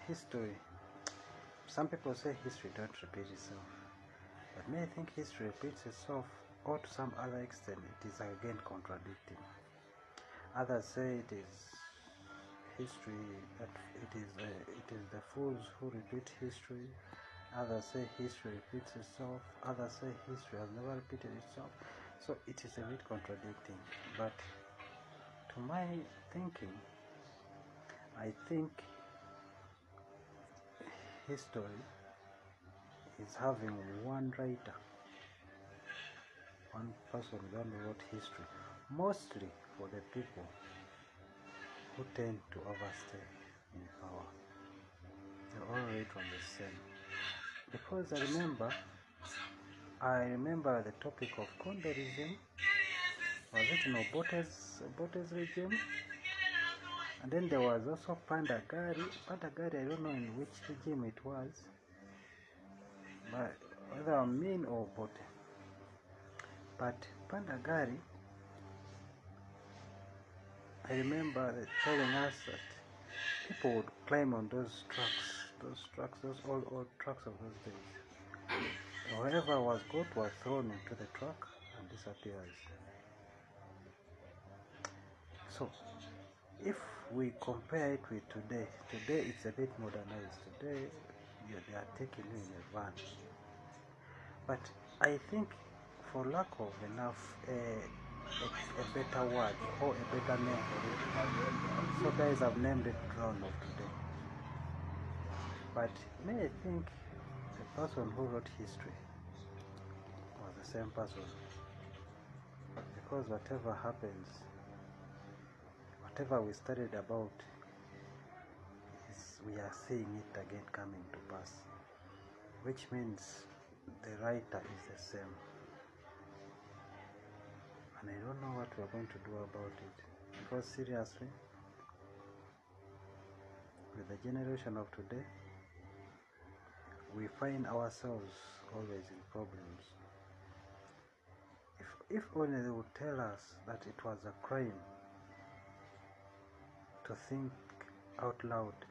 history, some people say history don't repeat itself, but me I think history repeats itself, or to some other extent it is again contradicting. Others say it is history, that it is the fools who repeat history. Others say history repeats itself. Others say history has never repeated itself. So it is a bit contradicting. But to my thinking, I think history is having one writer, one person who wrote history, mostly for the people who tend to overstay in power. They all rate on the same. Because I remember the topic of Conde regime. Was it Obote's regime? And then there was also Pandagari. Pandagari, I don't know in which regime it was, but whether Amin or Obote. But Pandagari, I remember telling us that people would climb on those old trucks of those days. Whoever was caught was thrown into the truck and disappears. So, if we compare it with today it's a bit modernized. Today, they are taking you in a van. But I think, for lack of enough a better word or a better name for it, so guys have named it Crown of today. But may I think the person who wrote history was the same person, because whatever happens, whatever we studied about, we are seeing it again coming to pass, which means the writer is the same. And I don't know what we are going to do about it, because seriously, with the generation of today, we find ourselves always in problems. If only they would tell us that it was a crime to think out loud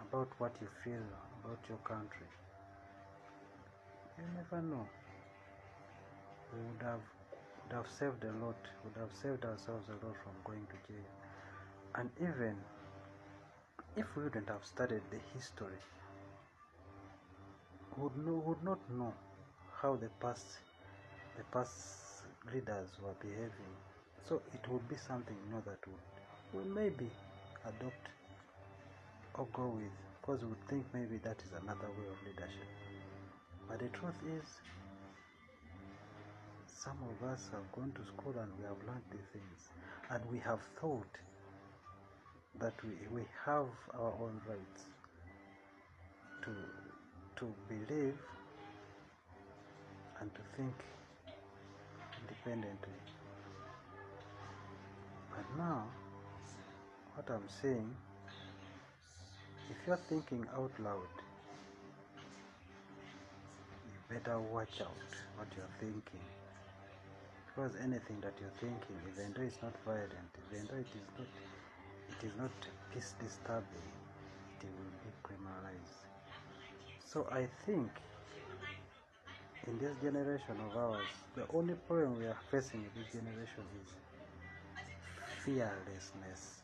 about what you feel about your country, you never know. We would have saved a lot, would have saved ourselves a lot from going to jail. And even if we wouldn't have studied the history, we would not know how the past leaders were behaving. So it would be something that we maybe adopt or go with, because we would think maybe that is another way of leadership. But the truth is, some of us have gone to school and we have learned these things, and we have thought that we have our own rights to believe and to think independently. But now, what I'm saying, if you're thinking out loud, you better watch out what you're thinking. Because anything that you're thinking, even though it's not violent, even though it is not peace disturbing, it will be criminalized. So I think in this generation of ours, the only problem we are facing in this generation is fearlessness.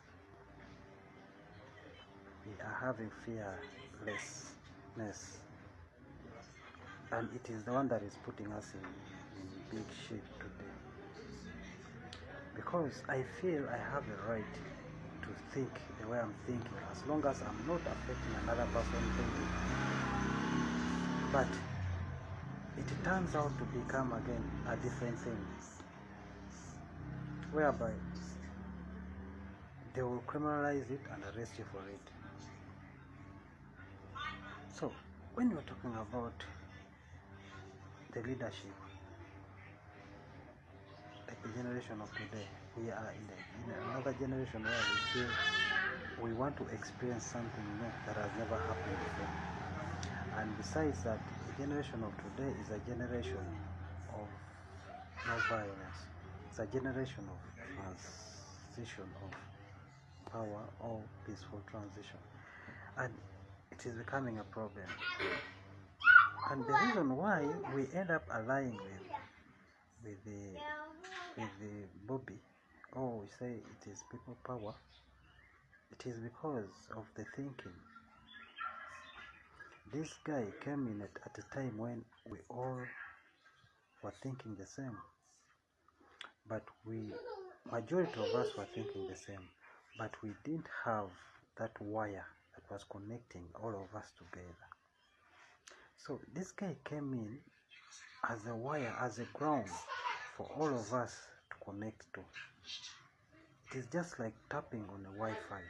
We are having fearlessness, and it is the one that is putting us in big shit today. Because I feel I have a right to think the way I'm thinking, as long as I'm not affecting another person thinking. But it turns out to become again a different thing, whereby they will criminalize it and arrest you for it. So when you're talking about the leadership, like the generation of today, we are in another generation where we feel we want to experience something new that has never happened before. And besides that, the generation of today is a generation of no violence. It's a generation of transition of power, or peaceful transition. and it is becoming a problem. And the reason why we end up aligning with the Bobby, or we say it is people power, it is because of the thinking. This guy came in at a time when we all were thinking the same, but majority of us were thinking the same, but we didn't have that wire that was connecting all of us together. So this guy came in as a wire, as a ground for all of us to connect to. It is just like tapping on a Wi-Fi.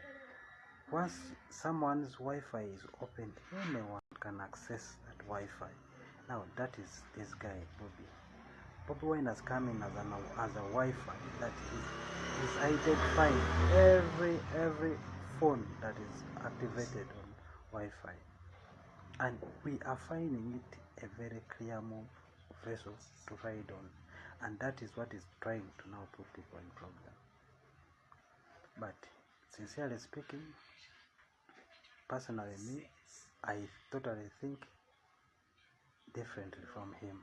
Once someone's Wi-Fi is open, anyone can access that Wi-Fi. Now that is this guy, Bobby. Bobby Wine has come in as a Wi-Fi that is identifying every phone that is activated on Wi-Fi, and we are finding it a very clear vessel to ride on, and that is what is trying to now put people in problem. But sincerely speaking, personally me, I totally think differently from him.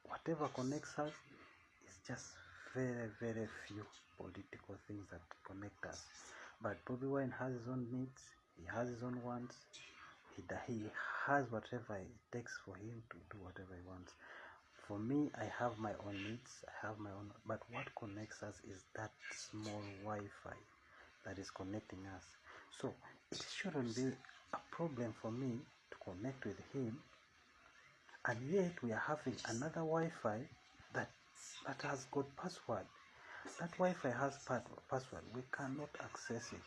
Whatever connects us is just very few political things that connect us. But Bobby Wine has his own needs, he has his own wants, he has whatever it takes for him to do whatever he wants. For me, I have my own needs, I have my own, but what connects us is that small Wi-Fi that is connecting us. So it shouldn't be a problem for me to connect with him, and yet we are having another Wi-Fi that has got password. That Wi-Fi has password, we cannot access it.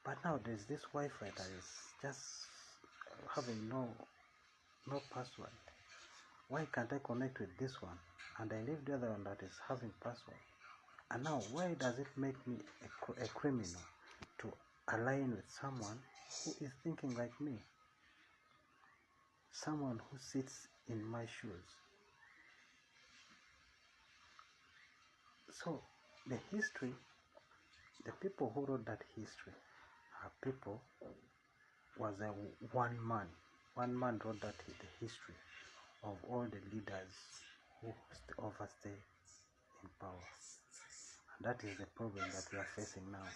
But now there's this Wi-Fi that is just having no password. Why can't I connect with this one and I leave the other one that is having password? And now why does it make me a criminal to align with someone who is thinking like me? Someone who sits in my shoes. So the history, the people who wrote that history are people, was a one man wrote that the history of all the leaders who overstay in power. And that is the problem that we are facing now.